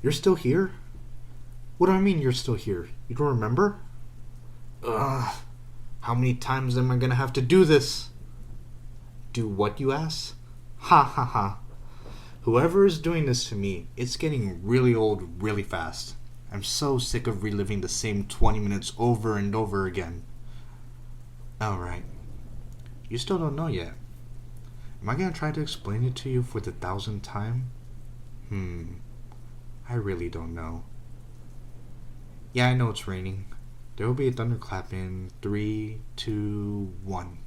You're still here? What do I mean you're still here? You don't remember? Ugh. How many times am I gonna have to do this? Do what, you ask? Ha ha ha. Whoever is doing this to me, it's getting really old really fast. I'm so sick of reliving the same 20 minutes over and over again. Alright. You still don't know yet. Am I gonna try to explain it to you for the 1000th time? I really don't know. Yeah, I know it's raining. There will be a thunderclap in 3, 2, 1.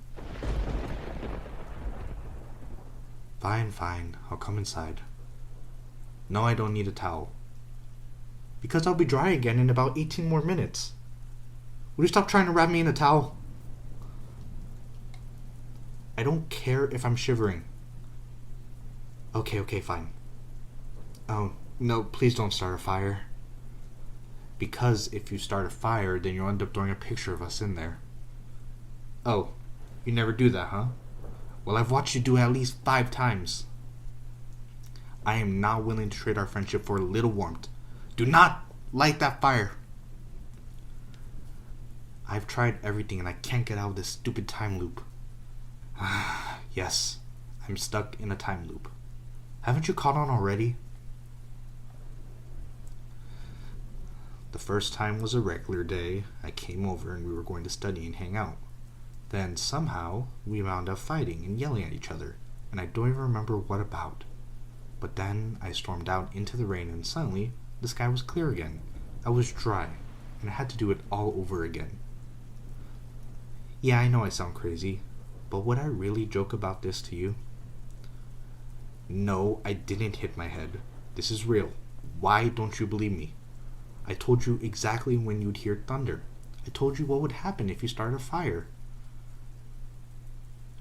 Fine, I'll come inside. No, I don't need a towel. Because I'll be dry again in about 18 more minutes. Will you stop trying to wrap me in a towel? I don't care if I'm shivering. Okay, fine. Oh, no, please don't start a fire. Because if you start a fire, then you'll end up throwing a picture of us in there. Oh, you never do that, huh? Well, I've watched you do it at least 5 times. I am not willing to trade our friendship for a little warmth. Do not light that fire. I've tried everything and I can't get out of this stupid time loop. Yes, I'm stuck in a time loop. Haven't you caught on already? The first time was a regular day. I came over and we were going to study and hang out. Then somehow we wound up fighting and yelling at each other, and I don't even remember what about. But then I stormed out into the rain and suddenly the sky was clear again. I was dry, and I had to do it all over again. Yeah, I know I sound crazy, but would I really joke about this to you? No, I didn't hit my head. This is real. Why don't you believe me? I told you exactly when you'd hear thunder. I told you what would happen if you started a fire.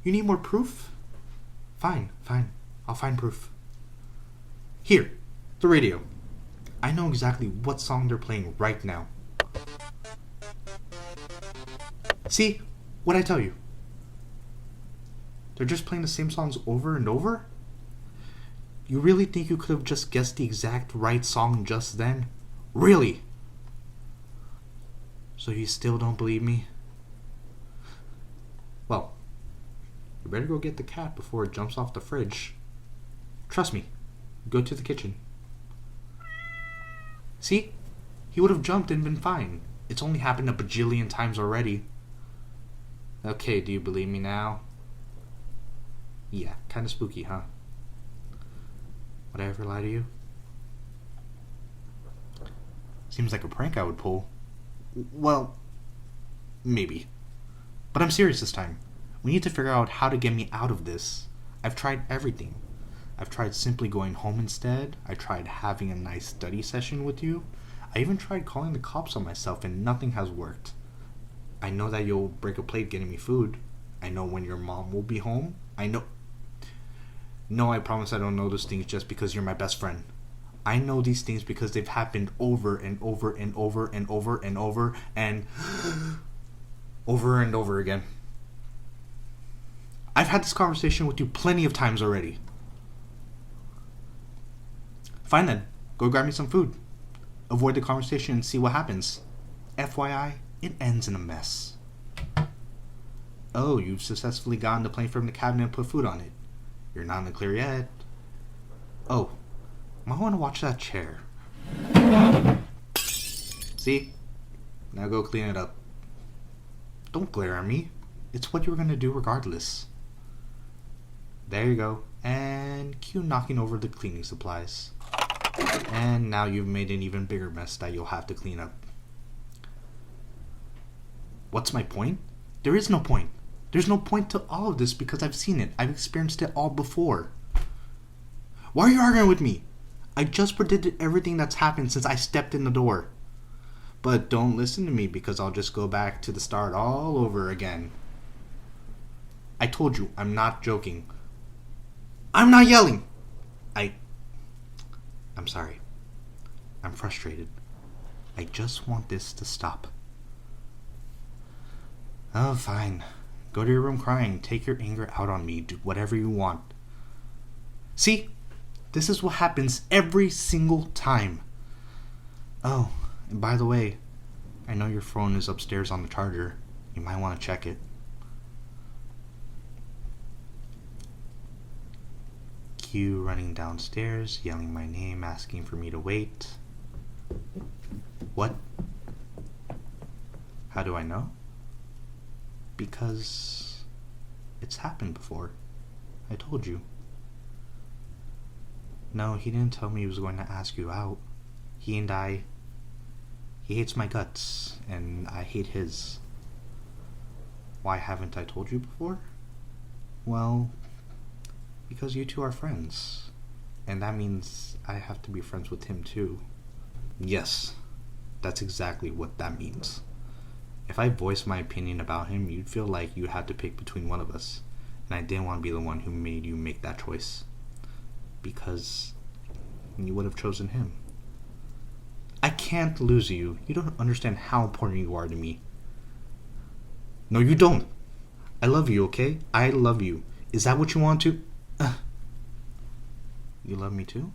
You need more proof? Fine. I'll find proof. Here, the radio. I know exactly what song they're playing right now. See? What'd I tell you? They're just playing the same songs over and over? You really think you could have just guessed the exact right song just then? Really? So you still don't believe me? Well, you better go get the cat before it jumps off the fridge. Trust me. Go to the kitchen. See? He would have jumped and been fine. It's only happened a bajillion times already. Okay, do you believe me now? Yeah, kinda spooky, huh? Would I ever lie to you? Seems like a prank I would pull. Well, maybe. But I'm serious this time. We need to figure out how to get me out of this. I've tried everything. I've tried simply going home instead. I tried having a nice study session with you. I even tried calling the cops on myself and nothing has worked. I know that you'll break a plate getting me food. I know when your mom will be home. I know... No, I promise I don't know those things just because you're my best friend. I know these things because they've happened over and over and over and over and over and over and over again. I've had this conversation with you plenty of times already. Fine then, go grab me some food. Avoid the conversation and see what happens. FYI, it ends in a mess. Oh, you've successfully gotten the plane from the cabinet and put food on it. You're not in the clear yet. Oh, might want to watch that chair. See? Now go clean it up. Don't glare at me. It's what you were going to do regardless. There you go. And cue knocking over the cleaning supplies. And now you've made an even bigger mess that you'll have to clean up. What's my point? There is no point. There's no point to all of this because I've seen it. I've experienced it all before. Why are you arguing with me? I just predicted everything that's happened since I stepped in the door. But don't listen to me because I'll just go back to the start all over again. I told you, I'm not joking. I'm not yelling. I'm sorry. I'm frustrated. I just want this to stop. Oh, fine. Go to your room crying. Take your anger out on me. Do whatever you want. See? This is what happens every single time. Oh, and by the way, I know your phone is upstairs on the charger. You might want to check it. Q running downstairs, yelling my name, asking for me to wait. What? How do I know? Because it's happened before. I told you. No, he didn't tell me he was going to ask you out. He hates my guts, and I hate his. Why haven't I told you before? Well, because you two are friends. And that means I have to be friends with him too. Yes, that's exactly what that means. If I voiced my opinion about him, you'd feel like you had to pick between one of us. And I didn't want to be the one who made you make that choice. Because you would have chosen him. I can't lose you. You don't understand how important you are to me. No, you don't. I love you, okay? I love you. Is that what you want to? You love me too?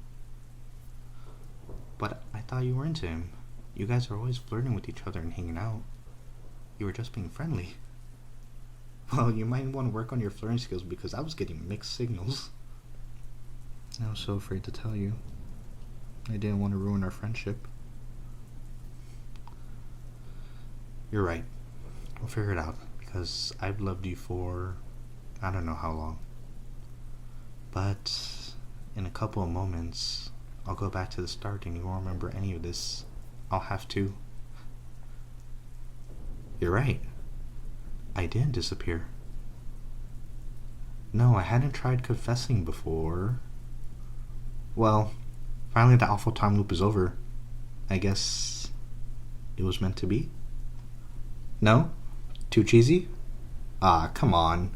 But I thought you were into him. You guys are always flirting with each other and hanging out. You were just being friendly. Well, you might want to work on your flirting skills because I was getting mixed signals. I was so afraid to tell you. I didn't want to ruin our friendship. You're right. We'll figure it out because I've loved you for I don't know how long. But in a couple of moments, I'll go back to the start and you won't remember any of this. I'll have to. You're right. I didn't disappear. No, I hadn't tried confessing before. Well, finally the awful time loop is over. I guess it was meant to be? No? Too cheesy? Ah, come on.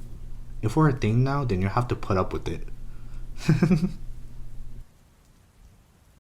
If we're a thing now, then you'll have to put up with it.